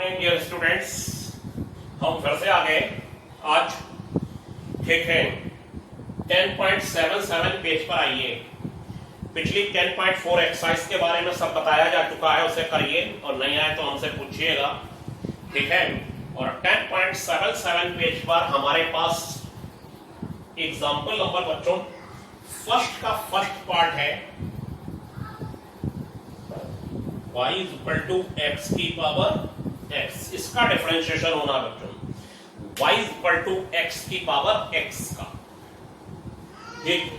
Morning dear students, हम फिर से आ गए आज। ठीक है, 10.77 पेज पर आइए। पिछली 10.4 एक्सरसाइज के बारे में सब बताया जा चुका है, उसे करिए और नहीं आए तो हमसे पूछिएगा। ठीक है, और 10.77 पेज पर हमारे पास एग्जाम्पल नंबर बच्चों फर्स्ट का फर्स्ट पार्ट है y is equal to x की पावर x। इसका डिफरेंशिएशन होना बच्चों y is equal to x की पावर x का। ठीक,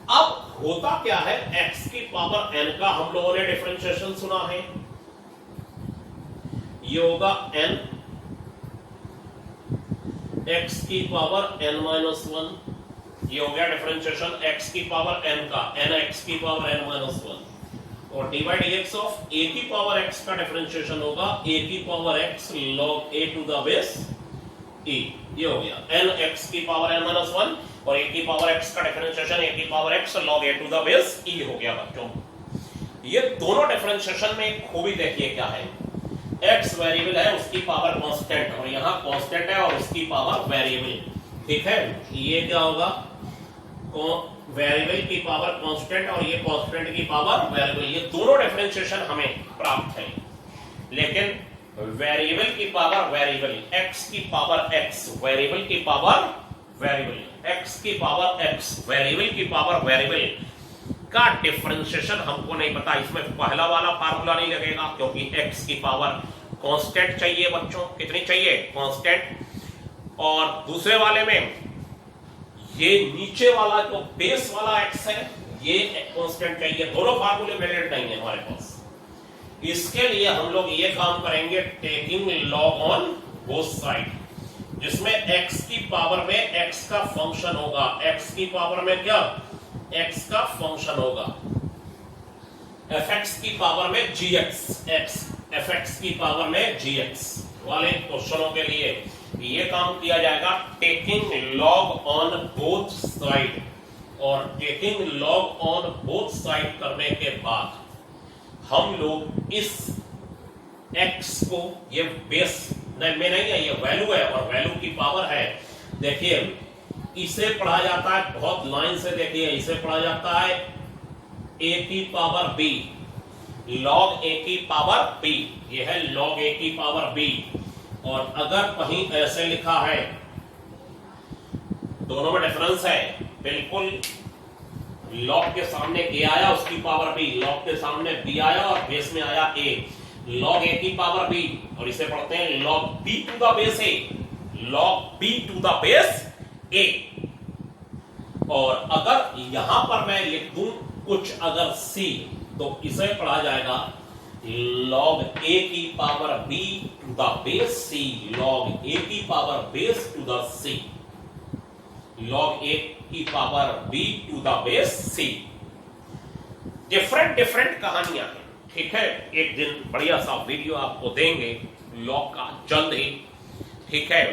अब होता क्या है, x की पावर n का हम लोगों ने डिफरेंशिएशन सुना है, ये होगा n x की पावर n माइनस 1। ये हो गया डिफरेंशिएशन x की पावर n का, n x की पावर n माइनस 1। और dy dx ऑफ a की पावर x का डिफरेंशिएशन होगा a की power x log a to the base e। ये हो गया n x की पावर n माइनस 1 और a की पावर x का डिफरेंशिएशन a की power x log a to the base e हो गया बच्चों। ये दोनों डिफरेंशिएशन में एक खूबी देखिए क्या है, x वेरिएबल है, उसकी पावर कांस्टेंट, और यहाँ कांस्टेंट है और उसकी पावर वेरिएबल। ठीक है, ये क्या होगा, वेरिएबल की पावर कांस्टेंट और ये कांस्टेंट की पावर वेरिएबल। ये दोनों डिफरेंशिएशन हमें प्राप्त है, लेकिन वेरिएबल की पावर वेरिएबल, x की पावर x, वेरिएबल की पावर वेरिएबल, x की पावर x, वेरिएबल की पावर वेरिएबल का डिफरेंशिएशन हमको नहीं पता। इसमें पहला वाला फार्मूला नहीं लगेगा क्योंकि x की पावर कांस्टेंट चाहिए बच्चों, कितनी चाहिए, कांस्टेंट। और दूसरे वाले में ये नीचे वाला जो बेस वाला x है ये कांस्टेंट चाहिए। दोनों फार्मूले वैलिड नहीं है हमारे पास। इसके लिए हम लोग ये काम करेंगे, taking log on both side, जिसमें x की पावर में x का फंक्शन होगा, x की पावर में क्या, x का फंक्शन होगा, fx की पावर में gx, x fx की पावर में gx वाले क्वेश्चनों के लिए ये काम किया जाएगा, taking log on both side. और taking log on both side करने के बाद हम लोग इस x को, ये बेस में नहीं है, ये वैल्यू है और वैल्यू की पावर है। देखिए इसे पढ़ा जाता है, बहुत लाइन से देखिए, इसे पढ़ा जाता है a की पावर b, log a की पावर b, ये है log a की पावर b। और अगर कहीं ऐसे लिखा है, दोनों में डिफरेंस है बिल्कुल, log के सामने a आया उसकी पावर b, log के सामने b आया और बेस में आया a, log a की पावर b, और इसे पढ़ते हैं log b to the base a, log b to the base a। और अगर यहां पर मैं लिख दूं कुछ अगर c, तो इसे पढ़ा जाएगा log a की power b to the base c, log a की power base to the c, log a की power b to the base c। Different कहानियां हैं। ठीक है, एक दिन बढ़िया सा वीडियो आपको देंगे log का जल्द ही। ठीक है,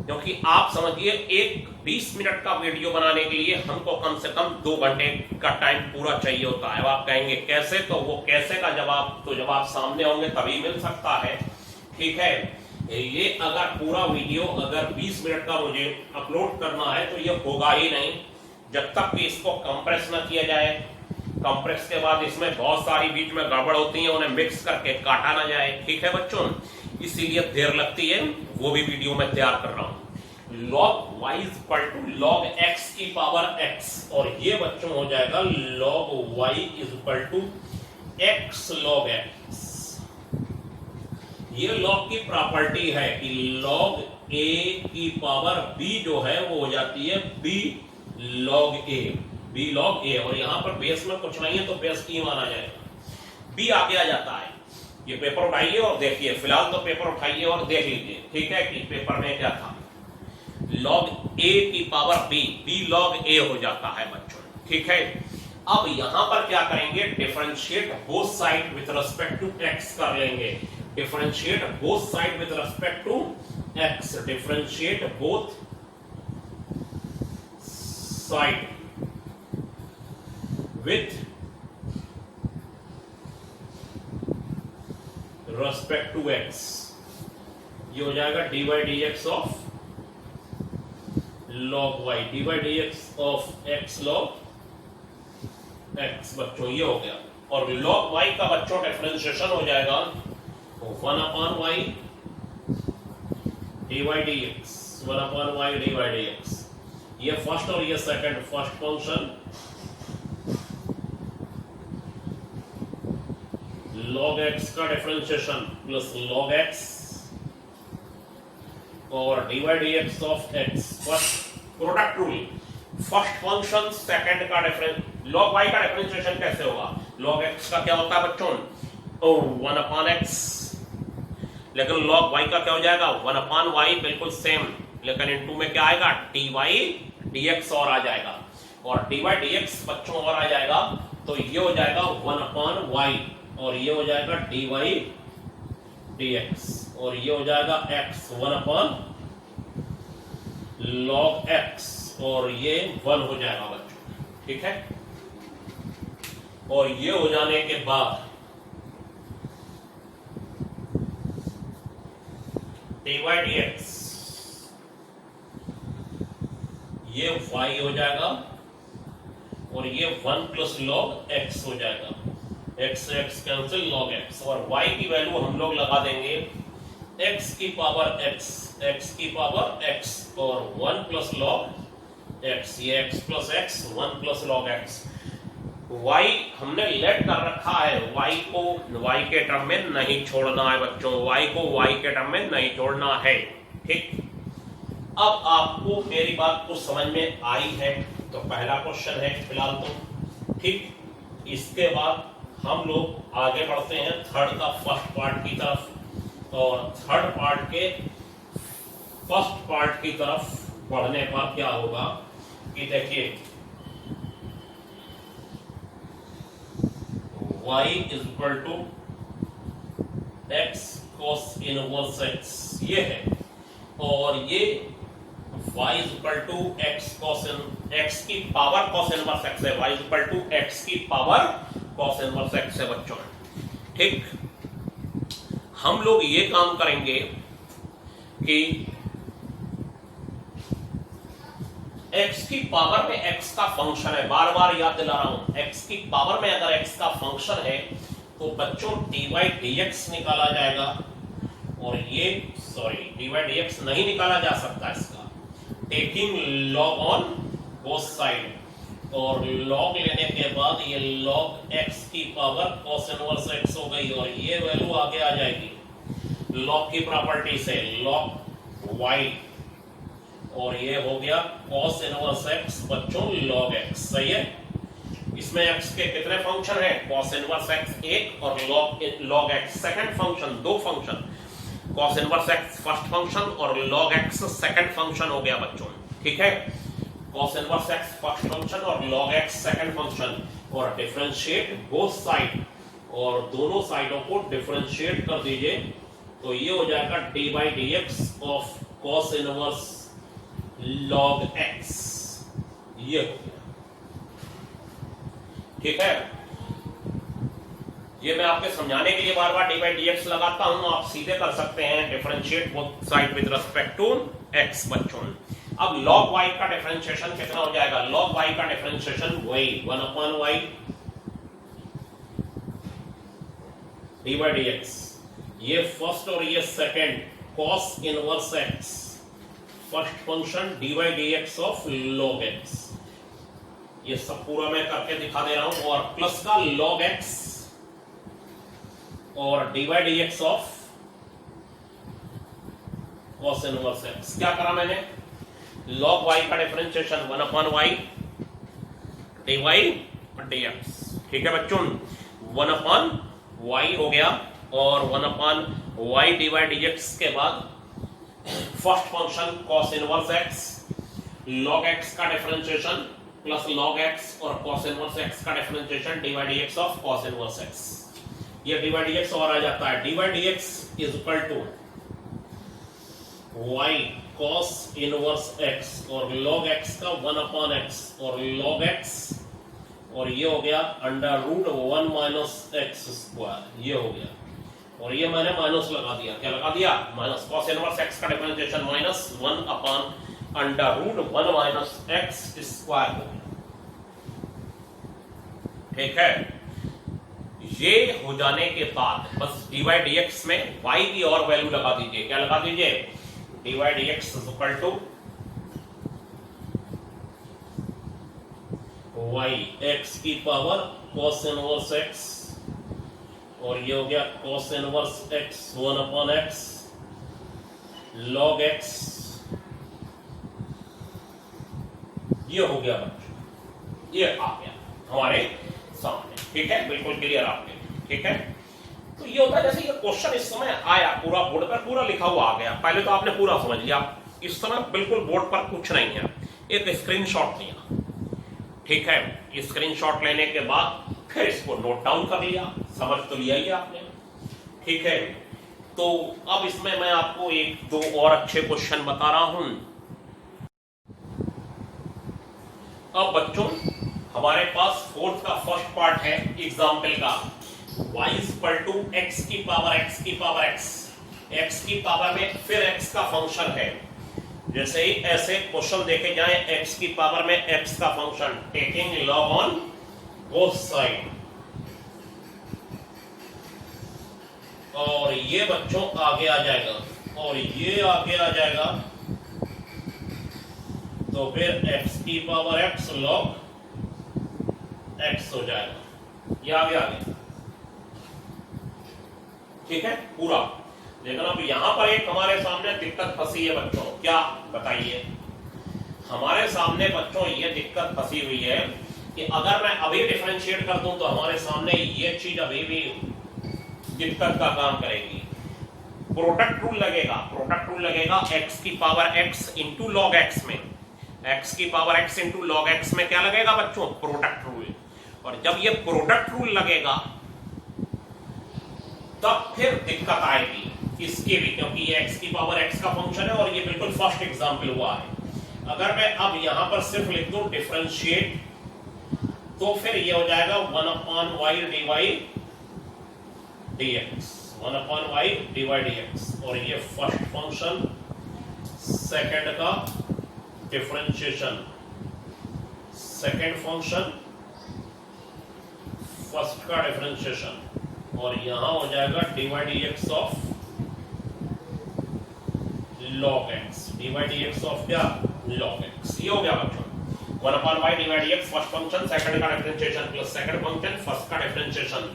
क्योंकि आप समझिए एक 20 मिनट का वीडियो बनाने के लिए हमको कम से कम 2 घंटे का टाइम पूरा चाहिए होता है। आप कहेंगे कैसे, तो वो कैसे का जवाब तो जब आप सामने होंगे तभी मिल सकता है। ठीक है, ये अगर पूरा वीडियो अगर 20 मिनट का मुझे अपलोड करना है तो ये होगा ही नहीं जब तक कि इसको कंप्रेस ना किया जाए। कंप्रेस के बाद इसमें बहुत सारी बीच में गड़बड़ होती है, उन्हें मिक्स करके काटा ना जाए। ठीक है बच्चों, इसीलिए देर लगती है, वो भी वीडियो में तैयार कर रहा हूं। log y is equal to log x की पावर x, और ये बच्चों हो जाएगा log y is equal to x log x। ये log की प्रॉपर्टी है कि log a की पावर b जो है वो हो जाती है b log a, b log a, और यहां पर बेस में कुछ नहीं है तो बेस की माना जाएगा, b आगे आ जाता है। ये पेपर उठाइए और देखिए, फिलहाल तो पेपर उठाइए और देख लीजिए, ठीक है, कि पेपर में क्या था, log a की power b, b log a हो जाता है बच्चों। ठीक है, अब यहां पर क्या करेंगे, differentiate both side with respect to x कर लेंगे। Differentiate both side with respect to x, differentiate both side with respect to x, ये हो जाएगा dy dx of log y, dy dx of x log x बच्चों ये हो गया। और log y का बच्चों डिफरेंशिएशन हो जाएगा 1/y dy dx, 1/y dy dx। ये फर्स्ट और ये second, first function log x का डिफरेंशिएशन प्लस log x और dy dx of x, first product rule, first function second का डिफरेंस। log y का डिफरेंशिएशन कैसे होगा? log x का क्या होता है बच्चों? 1/x, लेकिन log y का क्या हो जाएगा? 1/y, बिल्कुल सेम, लेकिन इनटू में क्या आएगा? dy dx और आ जाएगा, और dy dx बच्चों और आ जाएगा, तो ये हो जाएगा 1/y और ये हो जाएगा dy dx, और ये हो जाएगा x 1/log x, और ये 1 हो जाएगा बच्चों, ठीक है। और ये हो जाने के बाद dy dx ये y हो जाएगा, और ये 1 प्लस log x हो जाएगा, x से x कैंसिल, log x, और y की वैल्यू हम लोग लगा देंगे x की पावर x, x की पावर x, और 1 प्लस log x, ये x plus x, 1 plus log x। y हमने लेट कर रखा है, y को y के टर्म में नहीं छोड़ना है बच्चों, y को y के टर्म में नहीं छोड़ना है, ठीक। अब आपको मेरी बात कुछ समझ में आई है, तो पहला क्वेश्चन है फिलहाल तो, ठीक। इसके बाद हम लोग आगे बढ़ते हैं थर्ड का फर्स्ट पार्ट की तरफ, और थर्ड पार्ट के फर्स्ट पार्ट की तरफ बढ़ने पर क्या होगा कि देखिए y is equal to x cos inverse x ये है, और ये y is equal to x cos x की पावर cos इनवर्स x है, y is equal to x की पावर cos इनवर्स x है बच्चों, ठीक। हम लोग ये काम करेंगे कि x की पावर में x का फंक्शन है, बार बार याद दिला रहा हूं, x की पावर में अगर x का फंक्शन है तो बच्चों dy dx निकाला जाएगा, और ये सॉरी dy dx नहीं निकाला जा सकता इसका, taking log on both side, और log लेने के बाद ये log x की पावर cos इनवर्स x हो गई, और ये वैल्यू आगे आ जाएगी log की प्रॉपर्टी से log y, और ये हो गया cos इनवर्स x बच्चों log x, सही है। इसमें x के कितने फंक्शन है? cos इनवर्स x एक, और log x सेकंड फंक्शन, दो function, cos inverse x first function और log x सेकंड फंक्शन हो गया बच्चों, ठीक है। cos inverse x first function और log x सेकंड फंक्शन, और डिफरेंशिएट बोथ साइड, और दोनों साइडों को डिफरेंशिएट कर दीजिए, तो ये हो जाएगा dy dx of cos inverse log x, ये हो गया, ठीक है। ये मैं आपके समझाने के लिए बार बार dy dx लगाता हूं, आप सीधे कर सकते हैं differentiate both side with respect to x बच्चों। अब log y का डिफरेंशिएशन कितना हो जाएगा? log y का डिफरेंशिएशन वही 1/y dy dx, ये फर्स्ट और ये second cos inverse x, first function dy dx of log x, ये सब पूरा मैं करके दिखा दे रहा हूं, और प्लस का log x और dy dx of cos inverse x। क्या करा मैंने? log y का डिफरेंशिएशन 1/y dy dx, ठीक है बच्चों, 1/y हो गया, और 1/y dy dx के बाद first function cos inverse x, log x का डिफरेंशिएशन प्लस log x, और cos इनवर्स x का differentiation dy dx of cos inverse x, ये dy dx और आ जाता है, dy dx is equal to y cos inverse x, और log x का 1/x, और log x, और ये हो गया अंडर रूट 1 - x², ये हो गया, और ये मैंने माइनस लगा दिया, क्या लगा दिया, माइनस। कॉस इनवर्स एक्स का differentiation minus 1 upon under root 1 minus x square हो गया। ठीक है, ये हो जाने के बाद बस dy dx में y की और वैल्यू लगा दीजिए, क्या लगा दीजिए, dy dx is equal to y x की पावर cos इनवर्स x, और ये हो गया cos inverse x 1 upon x log x, ये हो गया बच्चों, ये आ गया हमारे सामने। ठीक है, बिल्कुल क्लियर आपके। ठीक है, तो ये होता है जैसे ये क्वेश्चन इस समय आया पूरा बोर्ड पर पूरा लिखा हुआ आ गया, पहले तो आपने पूरा समझ लिया, इस समय बिल्कुल बोर्ड पर कुछ नहीं है, एक स्क्रीनशॉट लिया। ठीक है, स्क्रीनशॉट लेने के बाद फिर इसको नोट डाउन कर लिया, समझ तो लिया ही आपने। ठीक है, तो अब इसमें मैं आपको एक दो और अच्छे क्वेश्चन बता रहा हूं। अब बच्चों हमारे पास फोर्थ का फर्स्ट पार्ट है एग्जाम्पल का, y इक्वल टू एक्स की पावर x की पावर x, x की पावर में फिर x का फंक्शन है। जैसे ही ऐसे क्वेश्चन देखे जाए x की पावर में x का function, taking log on both side, और ये बच्चों आगे आ जाएगा और ये आगे आ जाएगा, तो फिर x की पावर x log x हो जाएगा, ये आगे आ गया। ठीक है पूरा, लेकिन अब यहां पर एक हमारे सामने दिक्कत फंसी है बच्चों, क्या बताइए, हमारे सामने बच्चों ये दिक्कत फंसी हुई है कि अगर मैं अभी डिफरेंशिएट कर दूं तो हमारे सामने ये चीज अभी भी दिक्कत का काम करेगी। प्रोडक्ट रूल लगेगा, प्रोडक्ट रूल लगेगा x की power x into log x में, x की power x into log x में क्या लगेगा बच्चों, प्रोडक्ट रूल। और जब ये प्रोडक्ट रूल लगेगा तब फिर दिक्कत आएगी इसके भी, क्योंकि ये x की पावर x का फंक्शन है और ये बिल्कुल फर्स्ट एग्जांपल हुआ है। अगर मैं अब यहां पर सिर्फ लिख दूं डिफरेंशिएट, तो फिर ये हो जाएगा 1 upon y dy dx, 1 upon y dy dx, और ये फर्स्ट फंक्शन, सेकंड का डिफरेंशिएशन, सेकंड फंक्शन, फर्स्ट का डिफरेंशिएशन, और यहां हो जाएगा dy dx of log x, dy dx of क्या, log x। ये हो गया बच्चों 1 upon y dy dx first function, second का differentiation plus second function, first का डिफरेंशिएशन।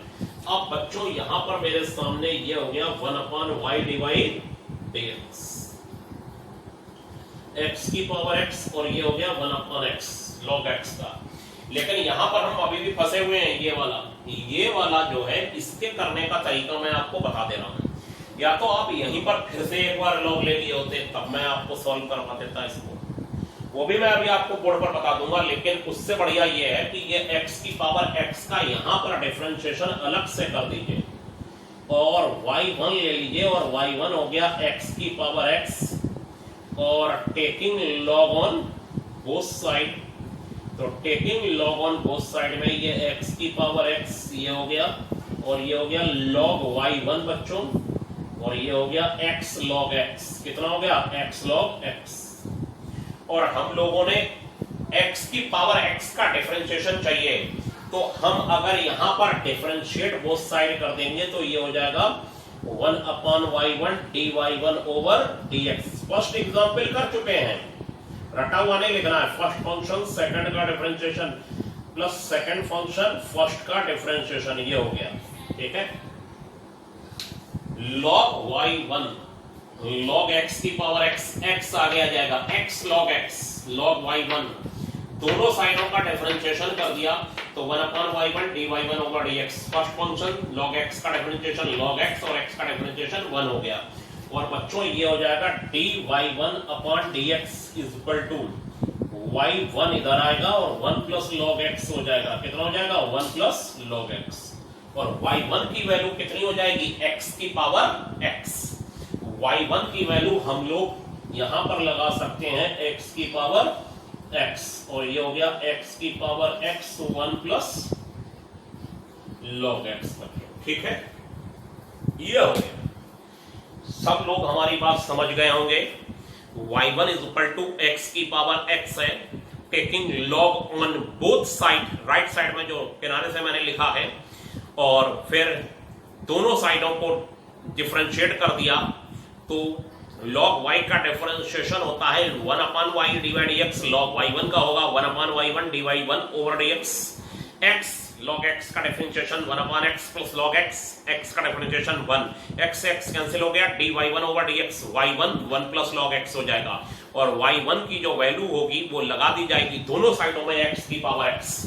अब बच्चों यहां पर मेरे सामने ये हो गया 1 upon y dy dx, x की पावर x, और ये हो गया 1 अपॉन x log x का। लेकिन यहां पर हम अभी भी फंसे हुए हैं, ये वाला जो है इसके करने का तरीका मैं आपको बता दे रहा हूं। या तो आप यहीं पर फिर से एक बार लॉग ले लिए होते तब मैं आपको सॉल्व करवा देता इसको, वो भी मैं अभी आपको बोर्ड पर बता दूंगा। लेकिन उससे बढ़िया ये है कि ये x की पावर x का यहां पर डिफरेंशिएशन अलग से कर दीजिए और y1 ले लीजिए, और y1 हो गया x की पावर x, और taking log on both side, तो taking log on both side में ये x की पावर x ये हो गया, और ये हो गया log y1 बच्चों, और ये हो गया x log x, कितना हो गया, x log x। और हम लोगों ने x की पावर x का डिफरेंशिएशन चाहिए, तो हम अगर यहां पर डिफरेंशिएट बोथ साइड कर देंगे तो ये हो जाएगा 1 upon y1 dy1 over dx। First example कर चुके हैं, रटा हुआ नहीं लिखना है, फर्स्ट फंक्शन सेकंड का differentiation plus second function first का डिफरेंशिएशन, ये हो गया। ठीक है, log y1 log x की पावर x, x आगे आ जाएगा x log x log y1, दोनों साइडों का डिफरेंशिएशन कर दिया तो 1 upon y1 dy1 over dx, first function log x का डिफरेंशिएशन log x और x का डिफरेंशिएशन 1 हो गया। और बच्चों ये हो जाएगा dy1 अपॉन dx is equal to y1 इधर आएगा और 1 प्लस log x हो जाएगा, कितना हो जाएगा, 1 प्लस log x, और y1 की वैल्यू कितनी हो जाएगी, x की पावर x। y1 की वैल्यू हम लोग यहां पर लगा सकते हैं x की पावर x, और ये हो गया x की power x 1 plus log x। ठीक है, ये हो गया। सब लोग हमारी बात समझ गए होंगे। y1 is equal to x की पावर x है, taking log on both side, right side में जो किनारे से मैंने लिखा है, और फिर दोनों साइडों को डिफरेंशिएट कर दिया, तो log y का डिफरेंशिएशन होता है 1 upon y divide x, log y1 का होगा 1 upon y1 divide 1 over dx, x log x का differentiation 1 upon x plus log x, x का डिफरेंशिएशन 1, x कैंसिल हो गया, dy1 over dx, y1 1 plus log x हो जाएगा, और y1 की जो वैल्यू होगी वो लगा दी जाएगी दोनों साइडों में x की पावर x,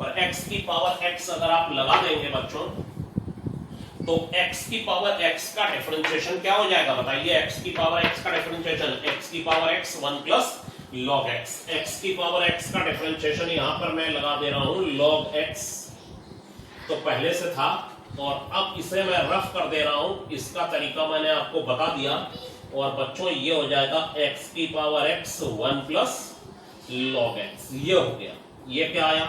और x की पावर x अगर आप लगा देंगे बच्चों, तो x की पावर x का डिफरेंशिएशन क्या हो जाएगा बताइए, x की पावर x का डिफरेंशिएशन x की power x 1 plus log x, x की पावर x का डिफरेंशिएशन यहां पर मैं लगा दे रहा हूं log x, तो पहले से था, और अब इसे मैं रफ कर दे रहा हूं, इसका तरीका मैंने आपको बता दिया, और बच्चों ये हो जाएगा x की power x 1 plus log x, ये हो गया। ये क्या आया,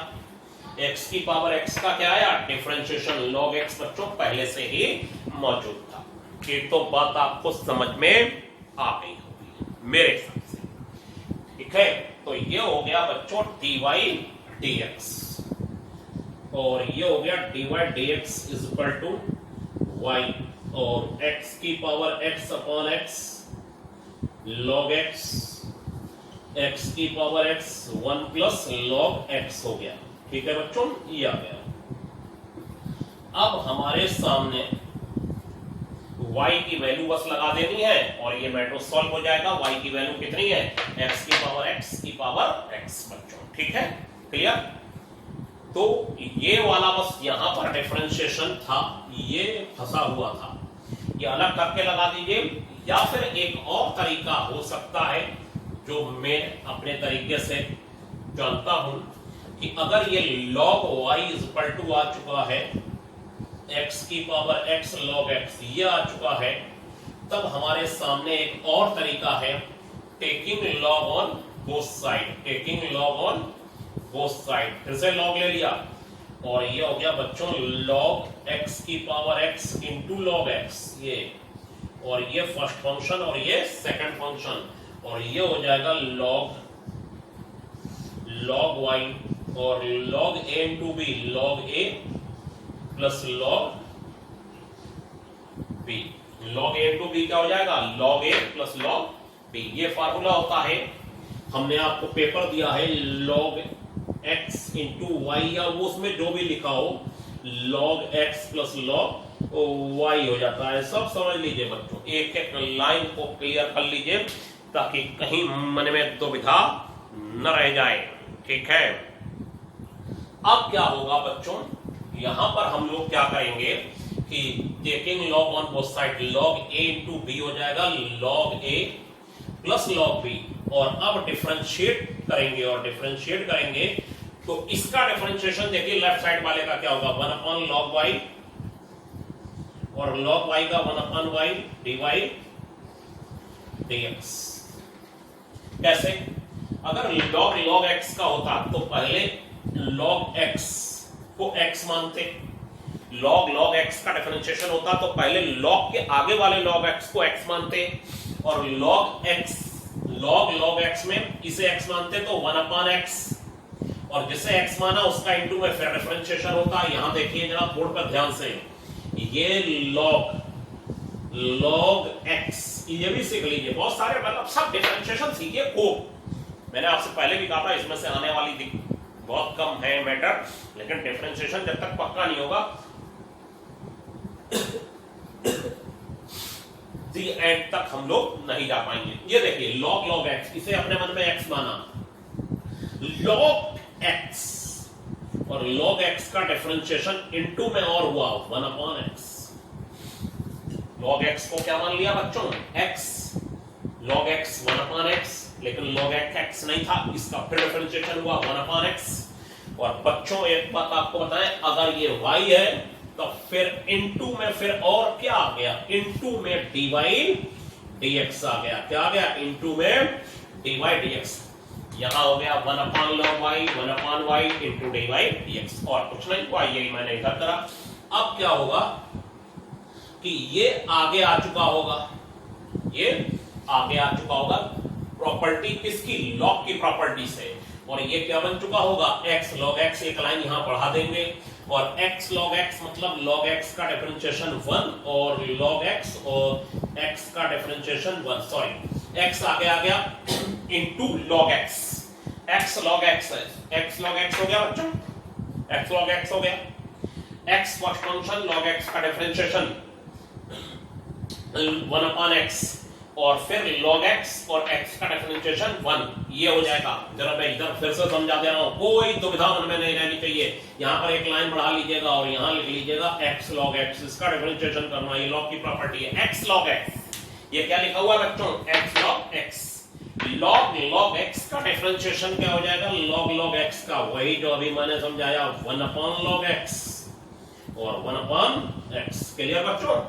x की पावर x का क्या आया, डिफरेंशिएशन log x बच्चों पहले से ही मौजूद था। ये तो बात आपको समझ में आ गई होगी मेरे हिसाब से, ठीक है। तो ये हो गया बच्चों dy dx, और ये हो गया dy dx is equal to y, और x की power x upon x log x, x की power x 1 plus log x हो गया, ठीक है बच्चों, ये आ गया। अब हमारे सामने y की वैल्यू बस लगा देनी है, और ये मैटर सॉल्व हो जाएगा। y की वैल्यू कितनी है, x की पावर x बच्चों, ठीक है, क्लियर। तो ये वाला बस यहां पर डिफरेंशिएशन था, ये फंसा हुआ था, ये अलग करके लगा दीजिए, या फिर एक और तरीका हो सकता है जो मैं अपने तरीके से जानता हूं, कि अगर ये log y is equal to आ चुका है x की पावर x log x, ये आ चुका है, तब हमारे सामने एक और तरीका है taking log on both side, taking log on both side, फिर से log ले लिया, और ये हो गया बच्चों log x की power x into log x, ये, और ये फर्स्ट फंक्शन और ये सेकंड फंक्शन, और ये हो जाएगा log y, और log a into b, log a plus log b, log a into b क्या हो जाएगा, log a plus log b, ये फार्मूला होता है, हमने आपको पेपर दिया है log x इंटू y, या वो उसमें जो भी लिखा हो log x plus log y हो जाता है, सब समझ लीजिए बच्चों, एक एक लाइन को क्लियर कर लीजिए ताकि कहीं मन में दुविधा न रह जाए, ठीक है। अब क्या होगा बच्चों, यहां पर हम लोग क्या करेंगे कि taking log on both side, log a into b हो जाएगा log a plus log b, और अब डिफरेंशिएट करेंगे, और डिफरेंशिएट करेंगे तो इसका डिफरेंशिएशन देखिए लेफ्ट साइड वाले का क्या होगा, 1 अपॉन log y, और log y का 1 अपॉन y dy dx। कैसे, अगर log x का होता तो पहले log x को x मानते, log x का डिफरेंशिएशन होता तो पहले log के आगे वाले log x को x मानते, और log x में इसे x मानते तो 1 अपॉन x, और जिसे x माना उसका इंटू में फिर डिफरेंशिएशन होता। यहां देखिए जरा बोर्ड पर ध्यान से, ये log x, ये भी सीख लीजिए, बहुत सारे मतलब सब डिफरेंशिएशन सीखिए खूब। मैंने आपसे पहले भी कहा था इसमें से आने वाली बहुत कम है मैटर, लेकिन डिफरेंशिएशन जब तक पक्का नहीं होगा दी एंड तक हम लोग नहीं जा पाएंगे। ये देखिए log x, इसे अपने मन में x माना, log x, और log x का डिफरेंशिएशन इनटू में और हुआ 1 अपॉन x, log x को क्या मान लिया बच्चों, x, log x 1 upon x, लेकिन log x नहीं था, इसका फिर डिफरेंशिएशन हुआ 1 अपॉन x, और बच्चों एक बात आपको बताएं, अगर ये y है तो फिर इनटू में फिर और क्या आ गया, इनटू में dy dx आ गया, क्या आ गया, इनटू में dy dx, यहां हो गया 1 upon log y, 1 upon y into dy dx, और कुछ नहीं हुआ, यही मैंने इधर करा। अब क्या होगा, कि ये आगे आ चुका होगा, ये आगे आ चुका होगा प्रॉपर्टी किसकी, लॉग की प्रॉपर्टी से, और ये क्या बन चुका होगा, x log x, एक लाइन यहां बढ़ा देंगे, और x log x मतलब log x का डिफरेंशिएशन 1 और log x और x का डिफरेंशिएशन 1, सॉरी x आगे आ गया into log x, x log x है, x log x हो गया बच्चों, x log x हो गया, x first function log x का डिफरेंशिएशन 1 अपॉन x और फिर log x और x का डिफरेंशिएशन 1, ये हो जाएगा। जरा मैं इधर फिर से समझा दे रहा हूं, कोई दुविधा मन में नहीं रहनी चाहिए। यहां पर एक लाइन बढ़ा लीजिएगा और यहां लिख लीजिएगा x log x, इसका डिफरेंशिएशन करना, ये log की प्रॉपर्टी है x log x। ये क्या लिखा हुआ बच्चों, x log x, log x का डिफरेंशिएशन क्या हो जाएगा, log x का वही जो अभी मैंने समझाया 1 अपॉन log x और 1 अपॉन x। क्लियर बच्चों?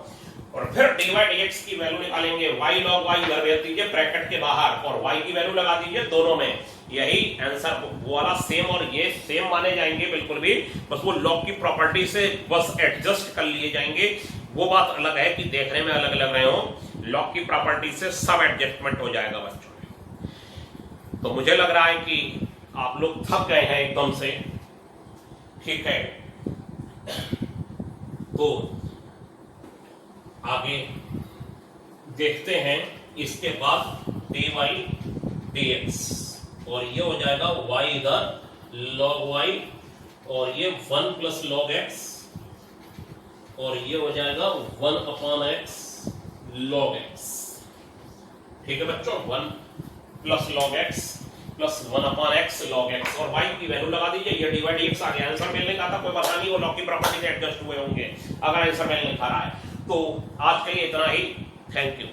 और फिर dy dx की वैल्यू निकालेंगे, y log y इधर भेज दीजिए ब्रैकेट के बाहर और y की वैल्यू लगा दीजिए दोनों में, यही आंसर वो वाला सेम और ये सेम माने जाएंगे बिल्कुल भी, बस वो लॉग की प्रॉपर्टी से बस एडजस्ट कर लिए जाएंगे। वो बात अलग है कि देखने में अलग अलग रहे हो, लॉग की प्रॉपर्टी से सब एडजस्टमेंट हो जाएगा बच्चों। तो मुझे लग रहा है कि आप लोग थक गए हैं एकदम से, ठीक है? तो आगे देखते हैं, इसके बाद dy dx और ये हो जाएगा y इधर log y और ये 1 प्लस log x और ये हो जाएगा 1 अपॉन x log x। ठीक है बच्चों, 1 plus log x plus 1 upon x log x और y की वैल्यू लगा दीजिए, ये dy dx आ गया। आंसर मिलने का था, कोई पता नहीं, वो लॉग की प्रॉपर्टी से एडजस्ट हुए होंगे अगर आंसर मिलने खा रहा है। तो आज के लिए इतना ही, थैंक यू।